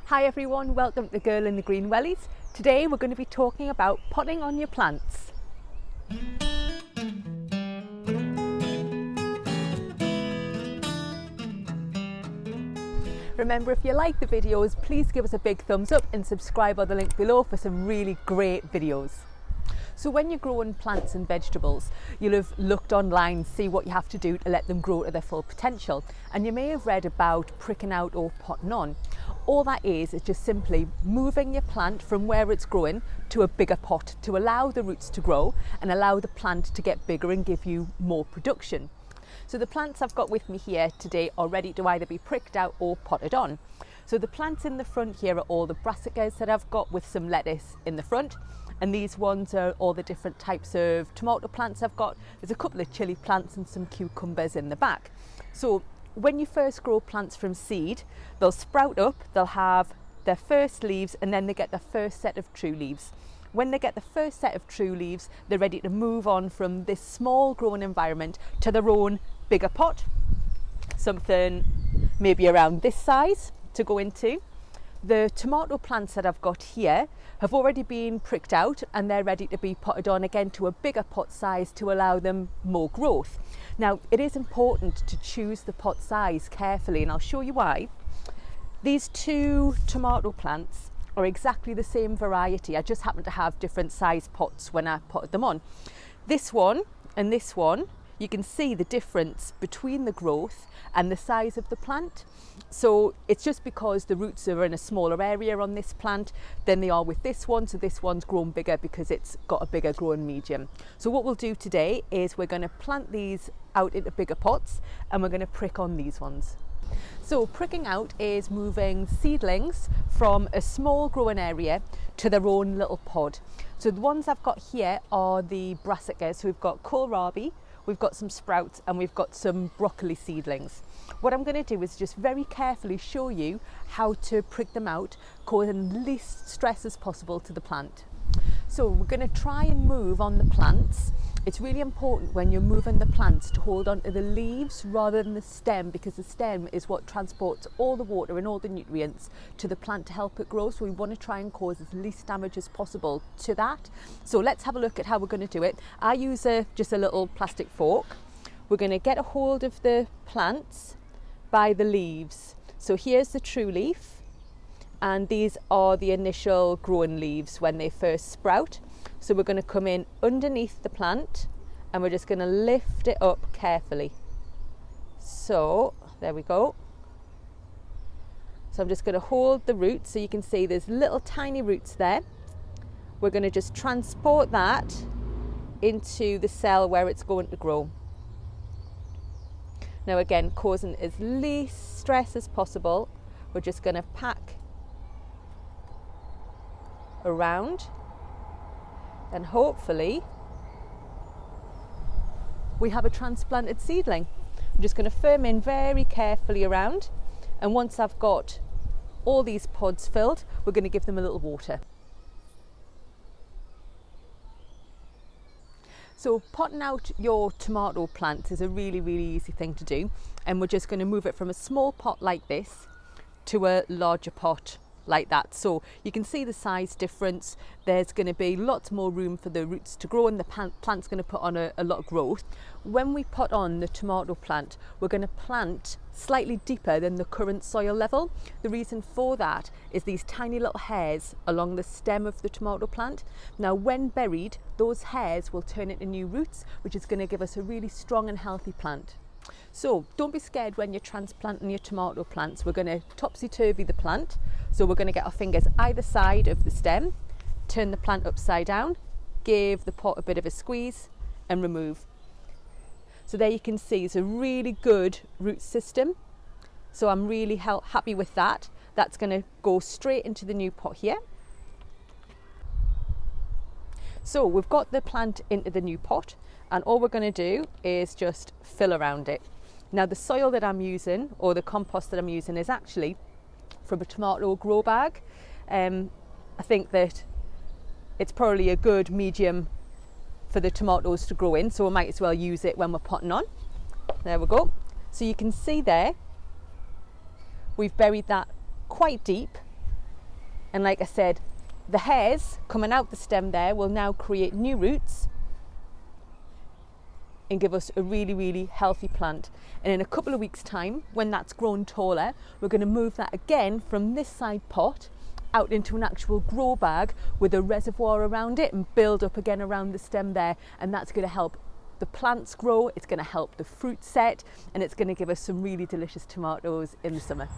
Hi everyone, welcome to Girl in the Green Wellies. Today we're going to be talking about potting on your plants. Remember, if you like the videos, please give us a big thumbs up and subscribe on the link below for some really great videos. So when you're growing plants and vegetables, you'll have looked online, see what you have to do to let them grow to their full potential. And you may have read about pricking out or potting on. All that is just simply moving your plant from where it's growing to a bigger pot to allow the roots to grow and allow the plant to get bigger and give you more production. So the plants I've got with me here today are ready to either be pricked out or potted on. So the plants in the front here are all the brassicas that I've got with some lettuce in the front. And these ones are all the different types of tomato plants I've got. There's a couple of chili plants and some cucumbers in the back. So when you first grow plants from seed, they'll sprout up, they'll have their first leaves, and then they get their first set of true leaves. When they get the first set of true leaves, they're ready to move on from this small growing environment to their own bigger pot, something maybe around this size to go into. The tomato plants that I've got here have already been pricked out and they're ready to be potted on again to a bigger pot size to allow them more growth. Now, it is important to choose the pot size carefully, and I'll show you why. These two tomato plants are exactly the same variety. I just happen to have different size pots when I potted them on. This one and this one, you can see the difference between the growth and the size of the plant. So it's just because the roots are in a smaller area on this plant than they are with this one. So this one's grown bigger because it's got a bigger growing medium. So what we'll do today is we're going to plant these out into bigger pots and we're going to prick on these ones. So pricking out is moving seedlings from a small growing area to their own little pod. So the ones I've got here are the brassicas. So we've got kohlrabi, we've got some sprouts, and we've got some broccoli seedlings. What I'm going to do is just very carefully show you how to prick them out, causing the least stress as possible to the plant. So we're going to try and move on the plants. It's really important when you're moving the plants to hold on to the leaves rather than the stem, because the stem is what transports all the water and all the nutrients to the plant to help it grow. So we want to try and cause as least damage as possible to that. So let's have a look at how we're going to do it. I use just a little plastic fork. We're going to get a hold of the plants by the leaves. So here's the true leaf, and these are the initial growing leaves when they first sprout. So we're going to come in underneath the plant and we're just going to lift it up carefully. So there we go. So I'm just going to hold the roots so you can see there's little tiny roots there. We're going to just transport that into the cell where it's going to grow. Now again, causing as least stress as possible, we're just going to pack around, and hopefully we have a transplanted seedling. I'm just going to firm in very carefully around, and once I've got all these pods filled, we're going to give them a little water. So potting out your tomato plants is a really easy thing to do, and we're just going to move it from a small pot like this to a larger pot like that. So you can see the size difference. There's going to be lots more room for the roots to grow, and the plant's going to put on a lot of growth. When we pot on the tomato plant, we're going to plant slightly deeper than the current soil level. The reason for that is these tiny little hairs along the stem of the tomato plant. Now when buried, those hairs will turn into new roots, which is going to give us a really strong and healthy plant. So don't be scared when you're transplanting your tomato plants. We're going to topsy-turvy the plant. So we're going to get our fingers either side of the stem, turn the plant upside down, give the pot a bit of a squeeze and remove. So there you can see it's a really good root system. So I'm really happy with that. That's going to go straight into the new pot here. So we've got the plant into the new pot, and all we're going to do is just fill around it. Now the soil that I'm using, or the compost that I'm using, is actually from a tomato grow bag. I think that it's probably a good medium for the tomatoes to grow in, so we might as well use it when we're potting on. There we go. So you can see there, we've buried that quite deep, And like I said, the hairs coming out the stem there will now create new roots and give us a really, really healthy plant. And in a couple of weeks' time, when that's grown taller, we're going to move that again from this side pot out into an actual grow bag with a reservoir around it and build up again around the stem there. And that's going to help the plants grow, it's going to help the fruit set, and it's going to give us some really delicious tomatoes in the summer.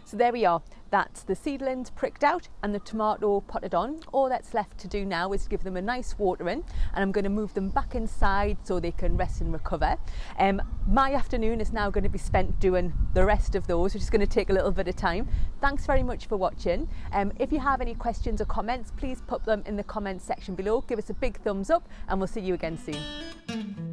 So there we are, that's the seedlings pricked out and the tomato potted on. All that's left to do now is give them a nice watering, and I'm going to move them back inside so they can rest and recover. My afternoon is now going to be spent doing the rest of those, which is going to take a little bit of time. Thanks very much for watching. If you have any questions or comments, please put them in the comments section below. Give us a big thumbs up and we'll see you again soon.